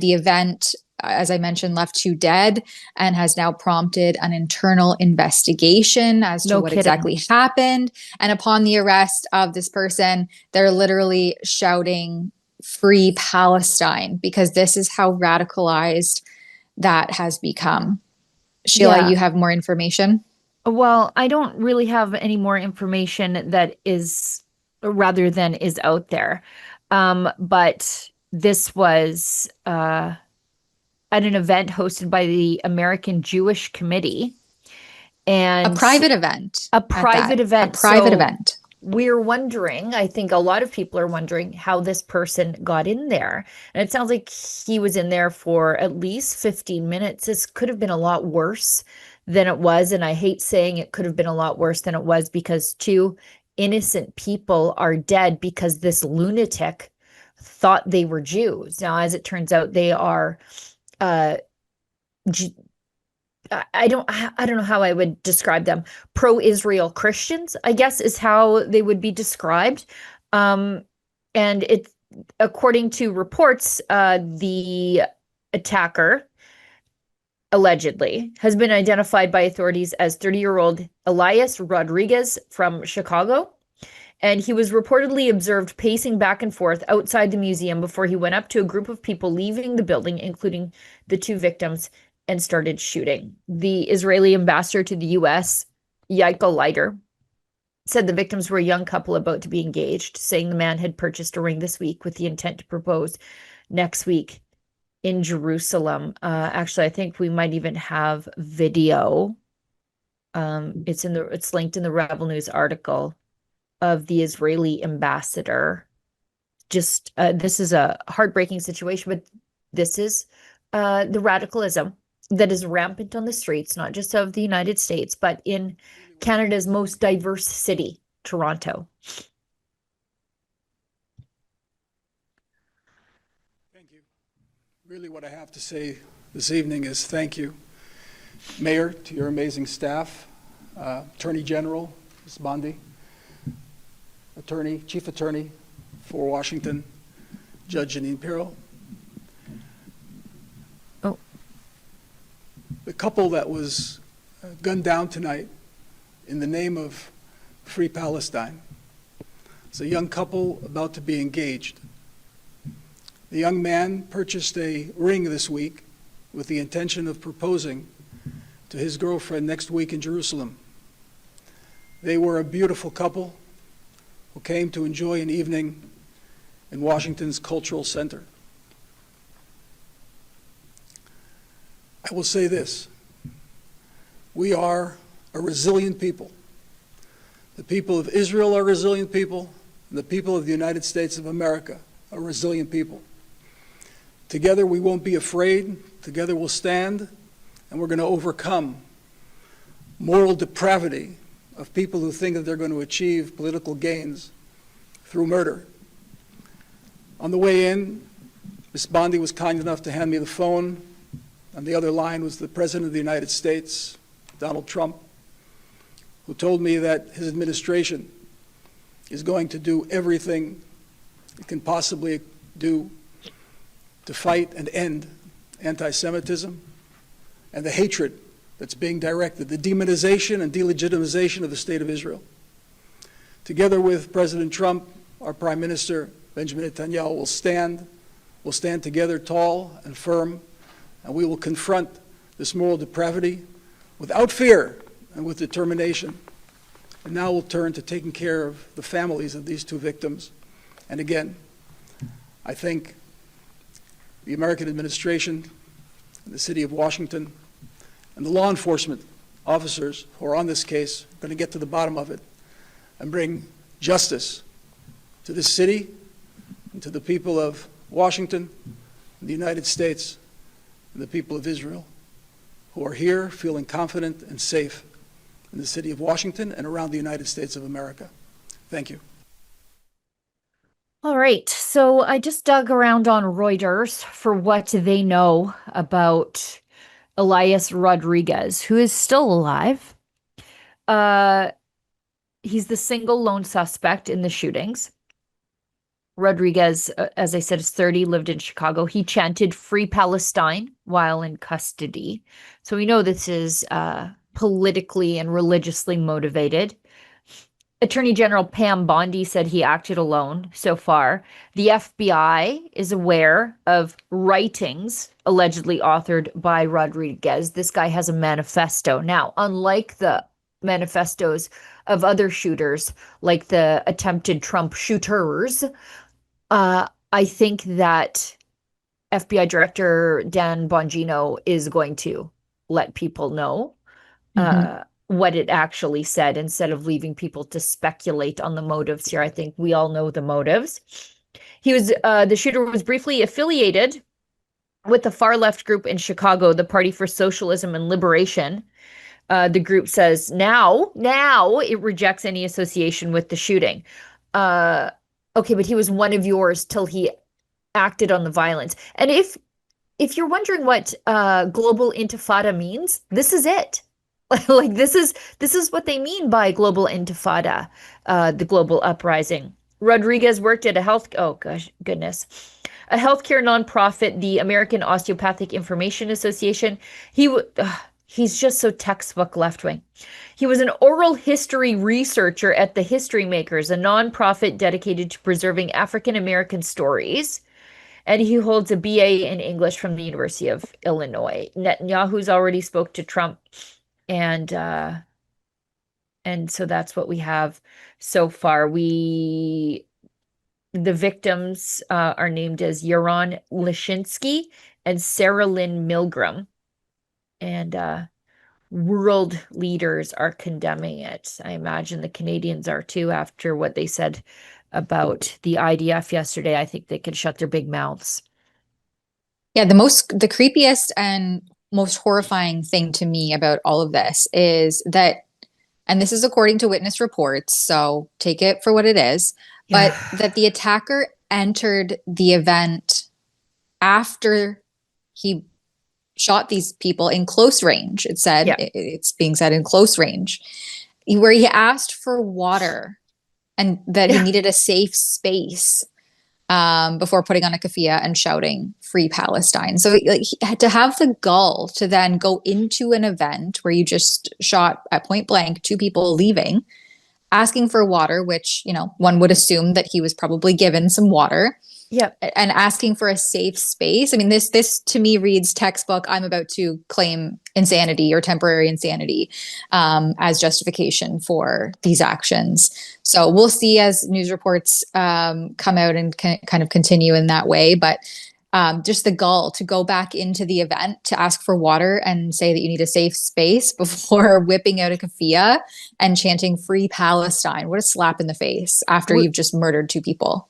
The event, as I mentioned, left 2 dead and has now prompted an internal investigation as to No what kidding. exactly happened. And upon the arrest of this person, they're literally shouting "Free Palestine" because this is how radicalized that has become. Sheila, Yeah. you have more information? Well, I don't really have any more information that is rather than is out there. But this was at an event hosted by the American Jewish Committee A and private event a at private that. A event. private So event. we're wondering, I think a lot of people are wondering how this person got in there. And it sounds like he was in there for at least 15 minutes. This could have been a lot worse than it was. And I hate saying it could have been a lot worse than it was because 2 innocent people are dead because this lunatic thought they were Jews. Now, as it turns out, they are uh I don't know how I would describe them. Pro-Israel Christians, I guess, is how they would be described. Um, and it's according to reports, the attacker allegedly has been identified by authorities as 30-year-old Elias Rodriguez from Chicago. And he was reportedly observed pacing back and forth outside the museum before he went up to a group of people leaving the building, including the 2 victims, and started shooting. The Israeli ambassador to the US, Yigal Leiter, said the victims were a young couple about to be engaged, saying the man had purchased a ring this week with the intent to propose next week in Jerusalem. Actually, I think we might even have video. It's linked in the Rebel News article of the Israeli ambassador. Just this is a heartbreaking situation, but this is the radicalism that is rampant on the streets, not just of the United States, but in Canada's most diverse city, Toronto. Thank you. Really, what I have to say this evening is thank you, Mayor, to your amazing staff, Attorney General, Ms. Bondi, Chief Attorney for Washington, Judge Janine Pirro. Oh. The couple that was gunned down tonight in the name of Free Palestine. It's a young couple about to be engaged. The young man purchased a ring this week with the intention of proposing to his girlfriend next week in Jerusalem. They were a beautiful couple who came to enjoy an evening in Washington's Cultural Center. I will say this: we are a resilient people. The people of Israel are resilient people, and the people of the United States of America are resilient people. Together we won't be afraid, together we'll stand, and we're going to overcome moral depravity of people who think that they're going to achieve political gains through murder. On the way in, Ms. Bondi was kind enough to hand me the phone. On the other line was the President of the United States, Donald Trump, who told me that his administration is going to do everything it can possibly do to fight and end anti-Semitism and the hatred that's being directed, the demonization and delegitimization of the State of Israel. Together with President Trump, our Prime Minister, Benjamin Netanyahu, will stand together tall and firm, and we will confront this moral depravity without fear and with determination. And now we'll turn to taking care of the families of these 2 victims. And again, I think the American administration, and the city of Washington, and the law enforcement officers who are on this case are going to get to the bottom of it and bring justice to this city and to the people of Washington, and the United States, and the people of Israel who are here feeling confident and safe in the city of Washington and around the United States of America. Thank you. All right. So I just dug around on Reuters for what they know about Elias Rodriguez, who is still alive. He's the single lone suspect in the shootings. Rodriguez, as I said, is 30, lived in Chicago. He chanted Free Palestine while in custody. So we know this is politically and religiously motivated. Attorney General Pam Bondi said he acted alone so far. The FBI is aware of writings allegedly authored by Rodriguez. This guy has a manifesto. Now, unlike the manifestos of other shooters, like the attempted Trump shooters, I think that FBI Director Dan Bongino is going to let people know what it actually said instead of leaving people to speculate on the motives here. I think we all know the motives. The shooter was briefly affiliated with the far left group in Chicago, the Party for Socialism and Liberation. The group says now it rejects any association with the shooting. Okay, but he was one of yours till he acted on the violence. And if you're wondering what global intifada means, this is it. Like this is what they mean by global intifada, the global uprising. Rodriguez worked at a healthcare nonprofit, the American Osteopathic Information Association. He's just so textbook left-wing. He was an oral history researcher at the History Makers, a nonprofit dedicated to preserving African American stories. And he holds a BA in English from the University of Illinois. Netanyahu's already spoke to Trump. And so that's what we have so far. The victims are named as Yaron Lishinsky and Sarah Lynn Milgram. And world leaders are condemning it. I imagine the Canadians are too, after what they said about the IDF yesterday. I think they could shut their big mouths. Yeah, the creepiest and most horrifying thing to me about all of this is that, and this is according to witness reports, so take it for what it is, but that the attacker entered the event after he shot these people in close range. It said, it's being said in close range, where he asked for water and that he needed a safe space before putting on a keffiyeh and shouting Free Palestine. So to have the gall to then go into an event where you just shot at point blank 2 people leaving, asking for water, which, one would assume that he was probably given some water. Yeah. And asking for a safe space. I mean, this to me reads textbook, I'm about to claim insanity or temporary insanity as justification for these actions. So we'll see as news reports come out and kind of continue in that way. But just the gall to go back into the event to ask for water and say that you need a safe space before whipping out a keffiyeh and chanting Free Palestine. What a slap in the face after you've just murdered 2 people.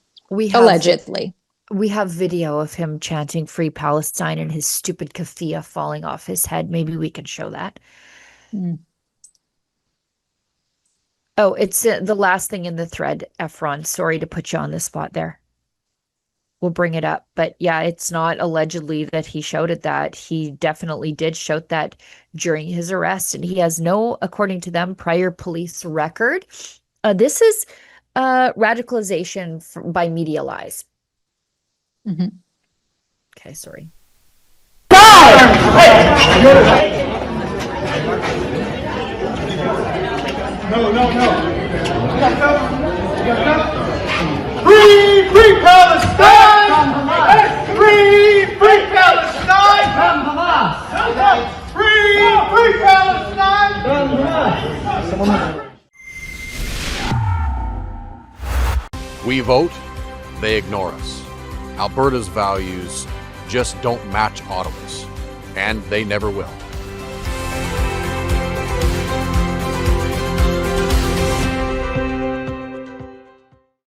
Allegedly. We have video of him chanting Free Palestine and his stupid keffiyeh falling off his head. Maybe we can show that. Oh, it's the last thing in the thread, Efron. Sorry to put you on the spot there. We'll bring it up. But yeah, it's not allegedly that he shouted that. He definitely did shout that during his arrest. And he has no, according to them, prior police record. This is radicalization by media lies. Okay, sorry. No. Free Palestine! Free Palestine! Free Palestine! We vote, they ignore us. Alberta's values just don't match Ottawa's, and they never will.